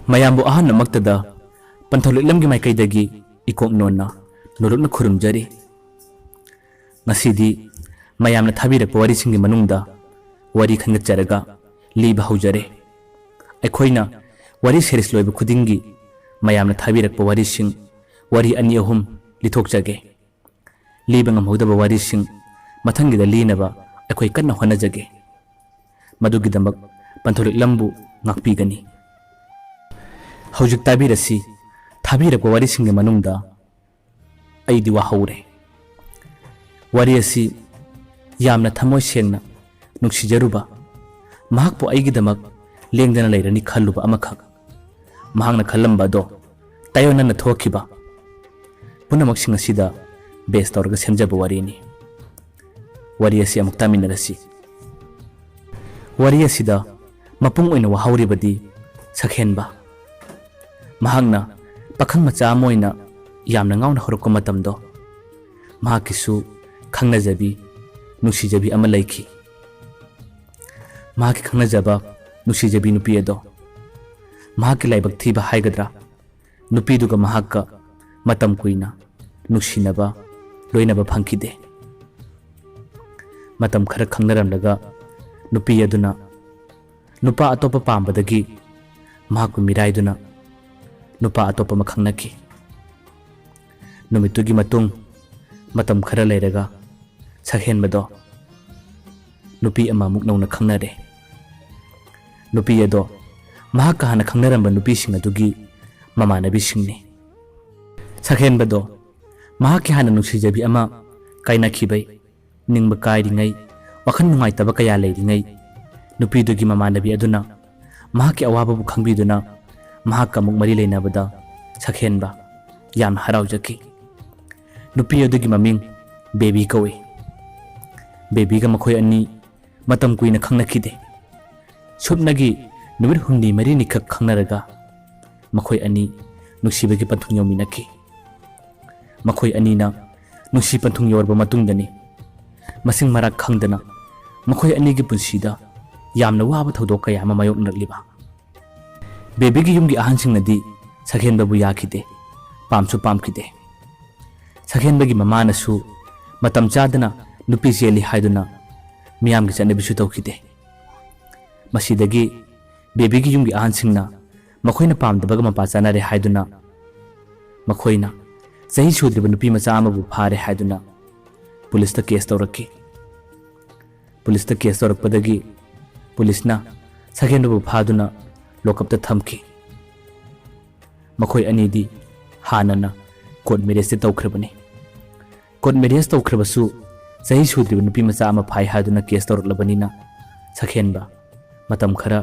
ꯃꯌꯥꯝꯕꯨ ꯑꯍꯥꯟꯕꯃꯛꯇꯗ ꯄꯟꯊꯧꯂꯩꯂꯝꯒꯤ ꯃꯥꯏꯀꯩꯗꯒꯤ ꯏꯀꯣꯛ ꯅꯣꯟꯅ ꯅꯣꯂꯨꯛꯅ ꯈꯨꯔꯨꯝꯖꯔꯤ꯫ ꯉꯁꯤꯗꯤ ꯃꯌꯥꯝꯅ ꯊꯥꯕꯤꯔꯛꯄ ꯋꯥꯔꯤꯁꯤꯡꯒꯤ ꯃꯅꯨꯡꯗ ꯋꯥꯔꯤ ꯈꯟꯒꯠꯆꯔꯒ ꯂꯤꯕ ꯍꯧꯖꯔꯦ꯫ ꯑꯩꯈꯣꯏꯅ ꯋꯥꯔꯤ ꯁꯦꯔꯤꯁ ꯂꯣꯏꯕ ꯈꯨꯗꯤꯡꯒꯤ ꯃꯌꯥꯝꯅ ꯊꯥꯕꯤꯔꯛꯄ ꯋꯥꯔꯤꯁꯤꯡ ꯋꯥꯔꯤ ꯑꯅꯤ ꯑꯍꯨꯝ ꯂꯤꯊꯣꯛꯆꯒꯦ꯫ ꯂꯤꯕ ꯉꯝꯍꯧꯗꯕ ꯋꯥꯔꯤꯁꯤꯡ ꯃꯊꯪꯒꯤꯗ ꯂꯤꯅꯕ ꯑꯩꯈꯣꯏ ꯀꯟꯅ ꯍꯣꯠꯅꯖꯒꯦ꯫ ꯃꯗꯨꯒꯤꯗꯃꯛ ꯄꯟꯊꯧꯂꯩꯂꯝꯕꯨ ꯉꯥꯛꯄꯤꯒꯅꯤ꯫ ꯍꯧꯖꯤꯛ ꯇꯥꯕꯤꯔꯁꯤ ꯊꯥꯕꯤꯔꯛꯄ ꯋꯥꯔꯤꯁꯤꯡꯒꯤ ꯃꯅꯨꯡꯗ ꯑꯩꯗꯤ ꯋꯥꯍꯧꯔꯦ꯫ ꯋꯥꯔꯤ ꯑꯁꯤ ꯌꯥꯝꯅ ꯊꯃꯣꯏ ꯁꯦꯡꯅ ꯅꯨꯡꯁꯤꯖꯔꯨꯕ, ꯃꯍꯥꯛꯄꯨ ꯑꯩꯒꯤꯗꯃꯛ ꯂꯦꯡꯗꯅ ꯂꯩꯔꯅꯤ ꯈꯜꯂꯨꯕ ꯑꯃꯈꯛ, ꯃꯍꯥꯛꯅ ꯈꯜꯂꯝꯕ ꯑꯗꯣ ꯇꯥꯌꯣꯟꯅꯅ ꯊꯣꯛꯈꯤꯕ, ꯄꯨꯝꯅꯃꯛꯁꯤꯡ ꯑꯁꯤꯗ ꯕꯦꯁ ꯇꯧꯔꯒ ꯁꯦꯝꯖꯕ ꯋꯥꯔꯤꯅꯤ꯫ ꯋꯥꯔꯤ ꯑꯁꯤ ꯑꯃꯨꯛ ꯇꯥꯃꯤꯟꯅꯔꯁꯤ꯫ ꯋꯥꯔꯤ ꯑꯁꯤꯗ ꯃꯄꯨꯡ ꯑꯣꯏꯅ ꯋꯥꯍꯧꯔꯤꯕꯗꯤ ꯁꯛꯍꯦꯟꯕ꯫ ꯃꯍꯥꯛꯅ ꯄꯥꯈꯪ ꯃꯆꯥ ꯑꯃ ꯑꯣꯏꯅ ꯌꯥꯝꯅ ꯉꯥꯎꯅ ꯍꯧꯔꯛꯄ ꯃꯇꯝꯗꯣ ꯃꯍꯥꯛꯀꯤꯁꯨ ꯈꯪꯅꯖꯕꯤ, ꯅꯨꯡꯁꯤꯖꯕꯤ ꯑꯃ ꯂꯩꯈꯤ꯫ ꯃꯍꯥꯛꯀꯤ ꯈꯪꯅꯖꯕ ꯅꯨꯡꯁꯤꯖꯕꯤ ꯅꯨꯄꯤ ꯑꯗꯣ ꯃꯍꯥꯛꯀꯤ ꯂꯥꯏꯕꯛ ꯊꯤꯕ ꯍꯥꯏꯒꯗ꯭ꯔꯥ, ꯅꯨꯄꯤꯗꯨꯒ ꯃꯍꯥꯛꯀ ꯃꯇꯝ ꯀꯨꯏꯅ ꯅꯨꯡꯁꯤꯅꯕ, ꯂꯣꯏꯅꯕ ꯐꯪꯈꯤꯗꯦ꯫ ꯃꯇꯝ ꯈꯔ ꯈꯪꯅꯔꯝꯂꯒ ꯅꯨꯄꯤ ꯑꯗꯨꯅ ꯅꯨꯄꯥ ꯑꯇꯣꯞꯄ ꯄꯥꯝꯕꯗꯒꯤ ꯃꯍꯥꯛꯄꯨ ꯃꯤꯔꯥꯏꯗꯨꯅ ꯅꯨꯄꯥ ꯑꯇꯣꯞꯄ ꯑꯃ ꯈꯪꯅꯈꯤ꯫ ꯅꯨꯃꯤꯠꯇꯨꯒꯤ ꯃꯇꯨꯡ ꯃꯇꯝ ꯈꯔ ꯂꯩꯔꯒ ꯁꯛꯍꯦꯟꯕꯗꯣ ꯅꯨꯄꯤ ꯑꯃꯃꯨꯛ ꯅꯧꯅ ꯈꯪꯅꯔꯦ꯫ ꯅꯨꯄꯤ ꯑꯗꯣ ꯃꯍꯥꯛꯀ ꯍꯥꯟꯅ ꯈꯪꯅꯔꯝꯕ ꯅꯨꯄꯤꯁꯤꯡ ꯑꯗꯨꯒꯤ ꯃꯃꯥꯟꯅꯕꯤꯁꯤꯡꯅꯤ꯫ ꯁꯛꯍꯦꯟꯕꯗꯣ ꯃꯍꯥꯛꯀꯤ ꯍꯥꯟꯅ ꯅꯨꯡꯁꯤꯖꯕꯤ ꯑꯃ ꯀꯥꯏꯅꯈꯤꯕꯩ ꯅꯤꯡꯕ ꯀꯥꯏꯔꯤꯉꯩ, ꯋꯥꯈꯜ ꯅꯨꯡꯉꯥꯏꯇꯕ ꯀꯌꯥ ꯂꯩꯔꯤꯉꯩ, ꯅꯨꯄꯤꯗꯨꯒꯤ ꯃꯃꯥꯟꯅꯕꯤ ꯑꯗꯨꯅ ꯃꯍꯥꯛꯀꯤ ꯑꯋꯥꯕꯕꯨ ꯈꯪꯕꯤꯗꯨꯅ ꯃꯍꯥꯛꯀ ꯑꯃꯨꯛ ꯃꯔꯤ ꯂꯩꯅꯕꯗ ꯁꯛꯍꯦꯟꯕ ꯌꯥꯝꯅ ꯍꯔꯥꯎꯖꯈꯤ꯫ ꯅꯨꯄꯤ ꯑꯗꯨꯒꯤ ꯃꯃꯤꯡ ꯕꯦꯕꯤ ꯀꯧꯏ꯫ ꯕꯦꯕꯤꯒ ꯃꯈꯣꯏ ꯑꯅꯤ ꯃꯇꯝ ꯀꯨꯏꯅ ꯈꯪꯅꯈꯤꯗꯦ꯫ ꯁꯨꯞꯅꯒꯤ ꯅꯨꯃꯤꯠ ꯍꯨꯝꯅꯤ ꯃꯔꯤꯅꯤꯈꯛ ꯈꯪꯅꯔꯒ ꯃꯈꯣꯏ ꯑꯅꯤ ꯅꯨꯡꯁꯤꯕꯒꯤ ꯄꯟꯊꯨꯡ ꯌꯧꯃꯤꯟꯅꯈꯤ꯫ ꯃꯈꯣꯏ ꯑꯅꯤꯅ ꯅꯨꯡꯁꯤ ꯄꯟꯊꯨꯡ ꯌꯧꯔꯕ ꯃꯇꯨꯡꯗꯅꯤ ꯃꯁꯤꯡ ꯃꯔꯥꯛ ꯈꯪꯗꯅ ꯃꯈꯣꯏ ꯑꯅꯤꯒꯤ ꯄꯨꯟꯁꯤꯗ ꯌꯥꯝꯅ ꯋꯥꯕ ꯊꯧꯗꯣꯛ ꯀꯌా ꯑꯃ ꯃꯥꯌꯣꯛꯅꯔꯛꯂꯤꯕ꯫ ꯕꯦꯕꯤꯒꯤ ꯌꯨꯝꯒꯤ ꯑꯍꯟꯁꯤꯡꯅꯗꯤ ꯁꯛꯍꯦꯟꯕꯕꯨ ꯌꯥꯈꯤꯗꯦ, ꯄꯥꯝꯁꯨ ꯄꯥꯝꯈꯤꯗꯦ꯫ ꯁꯛꯍꯦꯟꯕꯒꯤ ꯃꯃꯥꯅꯁꯨ ꯃꯇꯝ ꯆꯥꯗꯅ ꯅꯨꯄꯤ ꯆꯦꯜꯂꯤ ꯍꯥꯏꯗꯨꯅ ꯃꯤꯌꯥꯝꯒꯤ ꯆꯠꯅꯕꯤꯁꯨ ꯇꯧꯈꯤꯗꯦ꯫ ꯃꯁꯤꯗꯒꯤ ꯕꯦꯕꯤꯒꯤ ꯌꯨꯝꯒꯤ ꯑꯍꯟꯁꯤꯡꯅ ꯃꯈꯣꯏꯅ ꯄꯥꯝꯗꯕꯒ ꯃꯄꯥ ꯆꯥꯅꯔꯦ ꯍꯥꯏꯗꯨꯅ ꯃꯈꯣꯏꯅ ꯆꯍꯤ ꯁꯨꯗ꯭ꯔꯤꯕ ꯅꯨꯄꯤ ꯃꯆꯥ ꯑꯃꯕꯨ ꯐꯥꯔꯦ ꯍꯥꯏꯗꯨꯅ ꯄꯨꯂꯤꯁꯇ ꯀꯦꯁ ꯇꯧꯔꯛꯈꯤ꯫ ꯄꯨꯂꯤꯁꯇ ꯀꯦꯁ ꯇꯧꯔꯛꯄꯗꯒꯤ ꯄꯨꯂꯤꯁꯅ ꯁꯛꯍꯦꯟꯕꯕꯨ ꯐꯥꯗꯨꯅ ꯂꯣꯀꯞꯇ ꯊꯝꯈꯤ꯫ ꯃꯈꯣꯏ ꯑꯅꯤꯗꯤ ꯍꯥꯟꯅꯅ ꯀꯣꯔꯠ ꯃꯦꯔꯦꯖꯇꯤ ꯇꯧꯈ꯭ꯔꯕꯅꯤ꯫ ꯀꯣꯔꯠ ꯃꯦꯔꯦꯖ ꯇꯧꯈ꯭ꯔꯕꯁꯨ ꯆꯍꯤ ꯁꯨꯗ꯭ꯔꯤꯕ ꯅꯨꯄꯤ ꯃꯆꯥ ꯑꯃ ꯐꯥꯏ ꯍꯥꯏꯗꯨꯅ ꯀꯦꯁ ꯇꯧꯔꯛꯂꯕꯅꯤꯅ ꯁꯛꯍꯦꯟꯕ ꯃꯇꯝ ꯈꯔ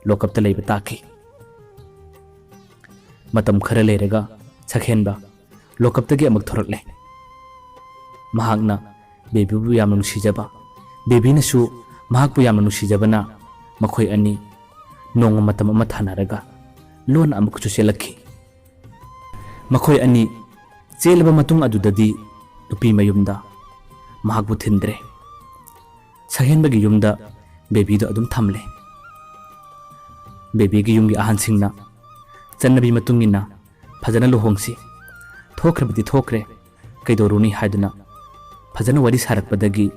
ꯂꯣꯀꯞꯇ ꯂꯩꯕ ꯇꯥꯈꯤ꯫ ꯃꯇꯝ ꯈꯔ ꯂꯩꯔꯒ ꯁꯛꯍꯦꯟꯕ ꯂꯣꯀꯞꯇꯒꯤ ꯑꯃꯨꯛ ꯊꯣꯔꯛꯂꯦ꯫ ꯃꯍꯥꯛꯅ ꯕꯦꯕꯤꯕꯨ ꯌꯥꯝꯅ ꯅꯨꯡꯁꯤꯖꯕ, ꯕꯦꯕꯤꯅꯁꯨ ꯃꯍꯥꯛꯄꯨ ꯌꯥꯝꯅ ꯅꯨꯡꯁꯤꯖꯕꯅ ꯃꯈꯣꯏ ꯑꯅꯤ ꯅꯣꯡꯃ ꯃꯇꯝ ꯑꯃ ꯊꯥꯅꯔꯒ ꯂꯣꯟꯅ ꯑꯃꯨꯛꯀꯁꯨ ꯆꯦꯜꯂꯛꯈꯤ꯫ ꯃꯈꯣꯏ ꯑꯅꯤ ꯆꯦꯜꯂꯕ ꯃꯇꯨꯡ ꯑꯗꯨꯗꯗꯤ ꯅꯨꯄꯤ ꯃꯌꯨꯝꯗ ꯃꯍꯥꯛꯄꯨ ꯊꯤꯟꯗ꯭ꯔꯦ꯫ ꯁꯛꯍꯦꯟꯕꯒꯤ ꯌꯨꯝꯗ ꯕꯦꯕꯤꯗꯣ ꯑꯗꯨꯝ ꯊꯝꯂꯦ꯫ ꯕꯦꯕꯤꯒꯤ ꯌꯨꯝꯒꯤ ꯑꯍꯟꯁꯤꯡꯅ ꯆꯠꯅꯕꯤ ꯃꯇꯨꯡ ꯏꯟꯅ ꯐꯖꯅ ꯂꯨꯍꯣꯡꯁꯤ, ꯊꯣꯛꯈ꯭ꯔꯕꯗꯤ ꯊꯣꯛꯈ꯭ꯔꯦ ꯀꯩꯗꯧꯔꯨꯅꯤ ꯍꯥꯏꯗꯨꯅ ꯐꯖꯅ ꯋꯥꯔꯤ ꯁꯥꯔꯛꯄꯗꯒꯤ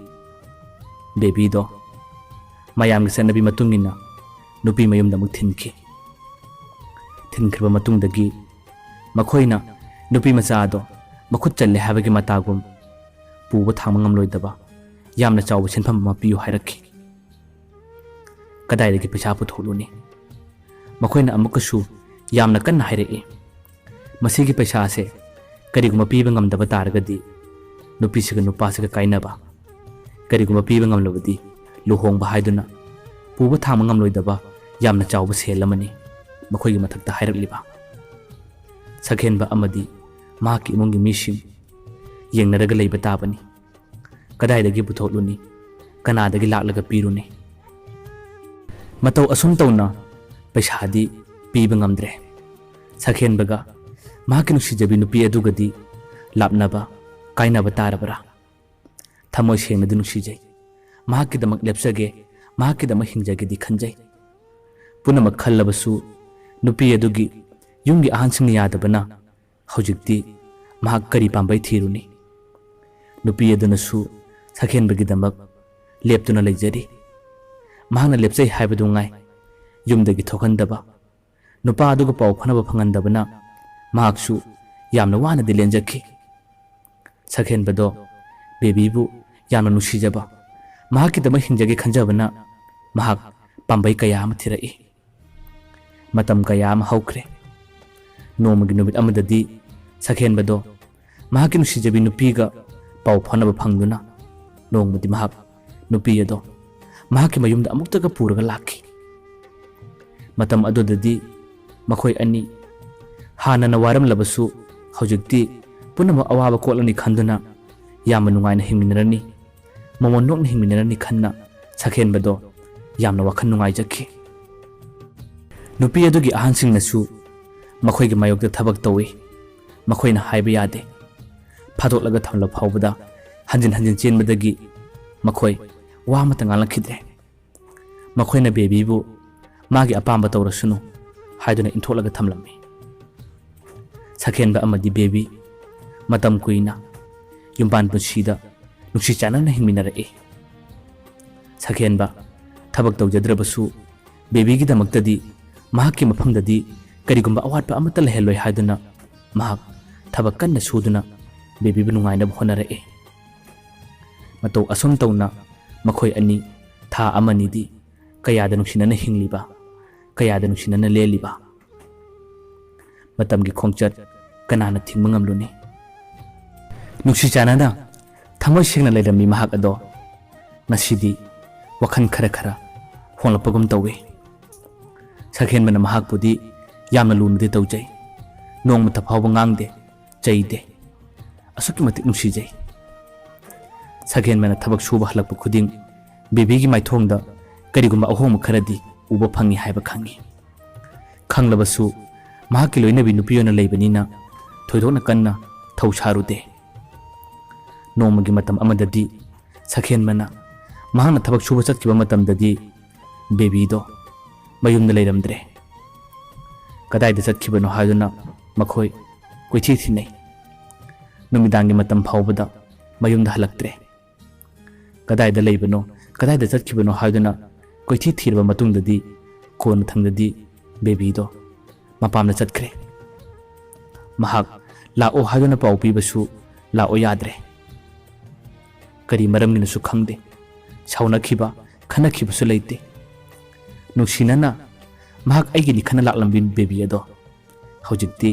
ꯕꯦꯕꯤꯗꯣ ꯃꯌꯥꯝꯒꯤ ꯆꯠꯅꯕꯤ ꯃꯇꯨꯡ ꯏꯟꯅ ꯅꯨꯄꯤ ꯃꯌꯨꯝꯗ ꯑꯃꯨꯛ ꯊꯤꯟꯈꯤ꯫ ꯊꯤꯟꯈ꯭ꯔꯕ ꯃꯇꯨꯡꯗꯒꯤ ꯃꯈꯣꯏꯅ ꯅꯨꯄꯤ ꯃꯆꯥ ꯑꯗꯣ ꯃꯈꯨꯠ ꯆꯜꯂꯦ ꯍꯥꯏꯕꯒꯤ ꯃꯇꯥꯒꯨꯝ ꯄꯨꯕ ꯊꯥꯡꯕ ꯉꯝꯂꯣꯏꯗꯕ ꯌꯥꯝꯅ ꯆꯥꯎꯕ ꯁꯦꯟꯐꯝ ꯑꯃ ꯄꯤꯌꯨ ꯍꯥꯏꯔꯛꯈꯤ꯫ ꯀꯗꯥꯏꯗꯒꯤ ꯄꯩꯁꯥ ꯄꯨꯊꯣꯛꯂꯨꯅꯤ? ꯃꯈꯣꯏꯅ ꯑꯃꯨꯛꯀꯁꯨ ꯌꯥꯝꯅ ꯀꯟꯅ ꯍꯥꯏꯔꯛꯏ, ꯃꯁꯤꯒꯤ ꯄꯩꯁꯥꯁꯦ ꯀꯔꯤꯒꯨꯝꯕ ꯄꯤꯕ ꯉꯝꯗꯕ ꯇꯥꯔꯒꯗꯤ ꯅꯨꯄꯤꯁꯤꯒ ꯅꯨꯄꯥꯁꯤꯒ ꯀꯥꯏꯅꯕ, ꯀꯔꯤꯒꯨꯝꯕ ꯄꯤꯕ ꯉꯝꯂꯕꯗꯤ ꯂꯨꯍꯣꯡꯕ ꯍꯥꯏꯗꯨꯅ ꯄꯨꯕ ꯊꯥꯡꯕ ꯉꯝꯂꯣꯏꯗꯕ ꯌꯥꯝꯅ ꯆꯥꯎꯕ ꯁꯦꯜ ꯑꯃꯅꯤ ꯃꯈꯣꯏꯒꯤ ꯃꯊꯛꯇ ꯍꯥꯏꯔꯛꯂꯤꯕ꯫ ꯁꯛꯍꯦꯟꯕ ꯑꯃꯗꯤ ꯃꯍꯥꯛꯀꯤ ꯏꯃꯨꯡꯒꯤ ꯃꯤꯁꯤꯡ ꯌꯦꯡꯅꯔꯒ ꯂꯩꯕ ꯇꯥꯕꯅꯤ꯫ ꯀꯗꯥꯏꯗꯒꯤ ꯄꯨꯊꯣꯛꯂꯨꯅꯤ? ꯀꯅꯥꯗꯒꯤ ꯂꯥꯛꯂꯒ ꯄꯤꯔꯨꯅꯤ? ꯃꯇꯧ ꯑꯁꯨꯝ ꯇꯧꯅ ꯄꯩꯁꯥꯗꯤ ꯄꯤꯕ ꯉꯝꯗ꯭ꯔꯦ꯫ ꯁꯛꯍꯦꯟꯕꯒ ꯃꯍꯥꯛꯀꯤ ꯅꯨꯡꯁꯤꯖꯕꯤ ꯅꯨꯄꯤ ꯑꯗꯨꯒꯗꯤ ꯂꯥꯞꯅꯕ, ꯀꯥꯏꯅꯕ ꯇꯥꯔꯕ꯭ꯔꯥ? ꯊꯃꯣꯏ ꯁꯦꯡꯅꯗꯤ ꯅꯨꯡꯁꯤꯖꯩ, ꯃꯍꯥꯛꯀꯤꯗꯃꯛ ꯂꯦꯞꯆꯒꯦ, ꯃꯍꯥꯛꯀꯤꯗꯃꯛ ꯍꯤꯡꯖꯒꯦꯗꯤ ꯈꯟꯖꯩ꯫ ꯄꯨꯝꯅꯃꯛ ꯈꯜꯂꯕꯁꯨ नुपी अदुगी युंगी अहनसिंग यादबना हौजिक्ति महाक करी पांबै थीरुनी नुपी अदुनसु सखेनबगिदमक लेप्तुना लेजरी महाना लेप्सै हाइबदुंगाई युमदगी थोखंदबा नुपा अदुगा पाउ फनबा फंगंदबना महाकसु यामना वानदि लेंजखि सखेनबदो बेबीबु यामना नुसिजबा महाकिदमक हिंजगे खंजबना महाक पांबै कया अमा थिरई मतम कया अमा हौख्रे नोमगी नुमित अमददी सखेनबदो महाकी नुसिजबी नुपीगा पाउ फनबा फंगदुना नोंगमदि महाक नुपी अदो महाकी मयुमदा अमुक्तगा पुरगा लाखि मतम अदुददी मखोय अनि हानना वारमलबसु हौजिक्ति पुनम अवाबा कोलनी खंदुना यामना नुंगाइना हिंमिनरनी मोमोन नोकना हिंमिनरनी खन्ना सखेनबदो यामना वखन नुंगाइजखि नुपी अदुगी अहनसिंगनसु मखोयगी मायोगदा थबक तौई मखोयना हाइबा यादे फादोलगा थमला फावबदा हंजिन हंजिन चेनबदगी मखोय वा अमता ngalakidre मखोयना बेबीबु मागी अपांबा तौरसुनु हाइदुना इंथोलगा थमलम्मी सखेनबा अमदी बेबी मतम कुइना युम्पान पुंसीदा नुक्सी चानना हिंमिनरए सखेनबा थबक तौजद्रबसु बेबीगिदमक्तदी महाकी मफमददी करिगुंबा अवाटपा अमता लहेलोय हाइदुना महाक थबक कन्ना सुदुना बेबीबु नुंगाइनब होनरए मतौ असुम तौना मखोय अनि था अमनिदी कयादा नुक्सिनना हिंगलिबा कयादा नुक्सिनना लेलिबा मतमगी खोंगचत कनाना थिंगबा ngamluni नुक्सी चानना थमोय सेंगना लेरमी महाक अदो नसिदी वखन खरा खरा होंलपगुम तौवे सखेनबना महाकपुदी यामना लुनदे तौजै नोंगमता फावबा ngang चैदे असुकी मतिक नुक्सीजै सखेनबना थबक सुबा हलकप खुदिंग बेबीगी माइथोंगदा करिगुंबा अहोम खरदी उबा फंगी हाइबा खंगी खंगलबसु महाकी लोइनबी नुपियोना लेबनिना थोइदोना कन्ना थौसारुदे नोमगी मतम अमददी सखेनबना महाना थबक सुबा चतकिबा मतमददी बेबीदो मयुमदा लेरमद्रे कदाइदा चतकिबनो हाइदुना मखोय कोइथि थिनै नुमिदांगी मतम फावबदा मयुमदा हलक्त्रे कदाइदा लेबनो कदाइदा चतकिबनो हाइदुना कोइथि थिरबा मतुंगददी कोन थंगददी बेबीदो मपामना चतख्रे महाक लाओ हाइदुना पाउ पीबसु लाओ याद्रे करी मरमगिनसु खंगदे साउनखिबा खनखिबसु लेते नुक्सिनना महाक आइगिनि खना लाक्लम्बिन बेबी अदो हौजिक्ति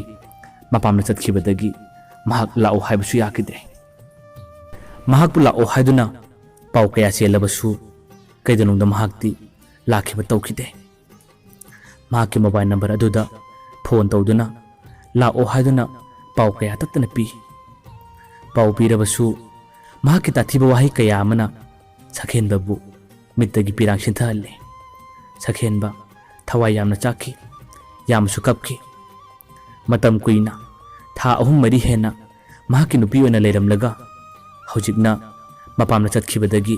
मपामना चतखिबदगी महाक लाओ हाइबसु याकिद्रे महाकपु लाओ हाइदुना पाउ कया चेलबसु कैदनुंगदा महाकति लाखिबा तौखिदे महाकि मोबाइल नंबर अदुदा फोन तौदुना लाओ हाइदुना पाउ कया तत्तना पी पाउ पीरबसु महाकि ताथिबा वाहि कया अमना सखेनबबु मित्तगी पिरांग सिंथहल्ले सखेनबा थवाई यामना चाखि यामसु कपखि मतम कुइना था अहुम मरी हेना महाकि नुपी ओइना लेरमलगा हौजिकना मपामना चतखिबदगी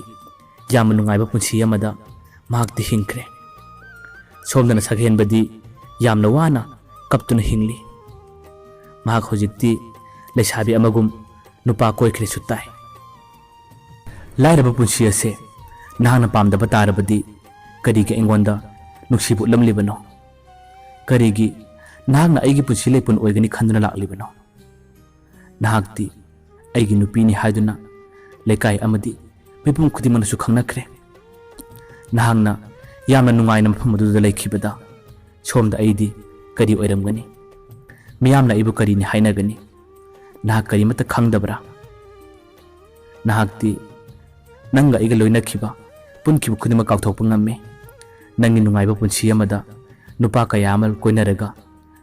यामना नुंगाइबा पुंसी अमदा महाकति हिंख्रे सोमदना सखेनबदी यामना वाना कपतुना हिंगली महाक हौजिकति लेसाबी अमगुम नुपा कोइख्रे सुताई लाइरबा पुंसी असे नहाना पामदबा तारबदी करिगे एंगोंदा नुक्सिबु लमलिबनो करिगी नहाकना आइगी पुंसी लेपुन ओइगनि खंदुना लाक्लिबनो नहाकति आइगी नुपीनि हाइदुना लेकाई अमदी मिपुम खुदिमनसु खंगनख्रे नहाकना यामना नुंगाइना मफम अदुदा लेखिबदा सोमदा आइदी करी ओइरमगनि मियामना इबु करिनि हाइनगनि नहाक करिमता खंगदबरा नहाकति नंगा इगा लोइनखिबा पुनखिबु खुदिमा काउथोकपा ngame नंगी नुंगाइबा पुंसी अमदा नुपा कया अमल कोइनरगा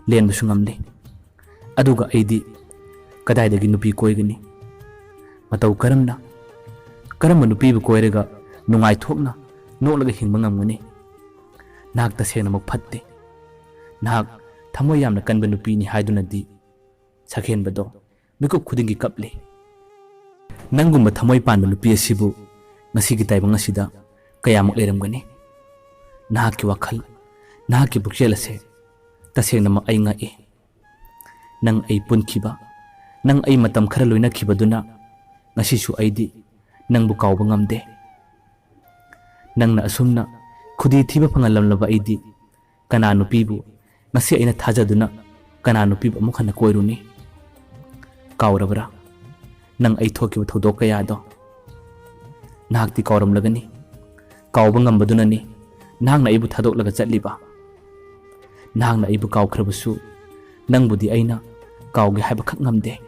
लेनबसु ngamle अदुगा आइदी कदाइदगी नुपी कोइगनि मतौ करम नुपीबु कोइरगा नुंगाइ थोकना नोलगा हिंबा ngamgani नाक तसेना मक फत्ते नाक थमोय यामना कनबा नुपीनि हाइदुनदी सखेनबदो मिकुप खुदिंगी कपले नंगुम्बा थमोय Panba नुपी असिबु ngasi taibang asida kayamuk leramgani nahaki wakhal nahaki bukchel ase Tasengna ay ngai. Nang ay punkiba, nang ay matam khara loinakibaduna, ngasisu aidi nang bukawba ngamde. Nang na asumna khudi thiba phangalamlaba aidi kana nupibu ngasi aina thajaduna kana nupibu amuk hana koiruni. Kaurabra nang ay thokiba thodok kayado. Nahakti kauramlagani. Kauba ngambadunani nahangna aibu thadoklaga chatliba. Nahangna aibu kaukhrabasu nangbudi aina kauge haiba khak ngamde.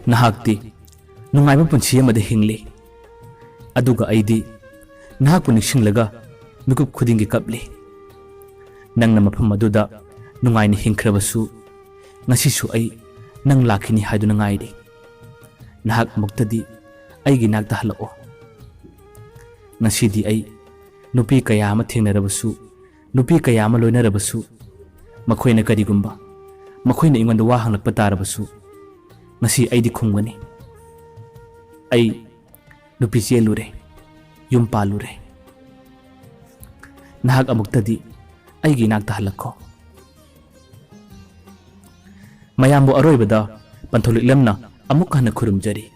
Nahakti nungaiba punsi amada hingli. Aduga aidi nahakpu ningsinglага mikup khudingi kapli. Nangna mafam aduda nungaini hingkhrabasu ngasisu ai nang lakhini haiduna ngairi. Nahak muktadi aigi nakta halao. Ngasidi ai nupi kaya ama thengnarabasu nupi kaya ama loinarabasu makhoina karigumba makhoina ingonda wa hanglakpa tarabasu ngasi aidi khumgani. Ai nupi chelure yum palure. Nahak amuktadi aigi nakta halakko. Mayambu aroibada pantholiklamna amuk hana khurumjari.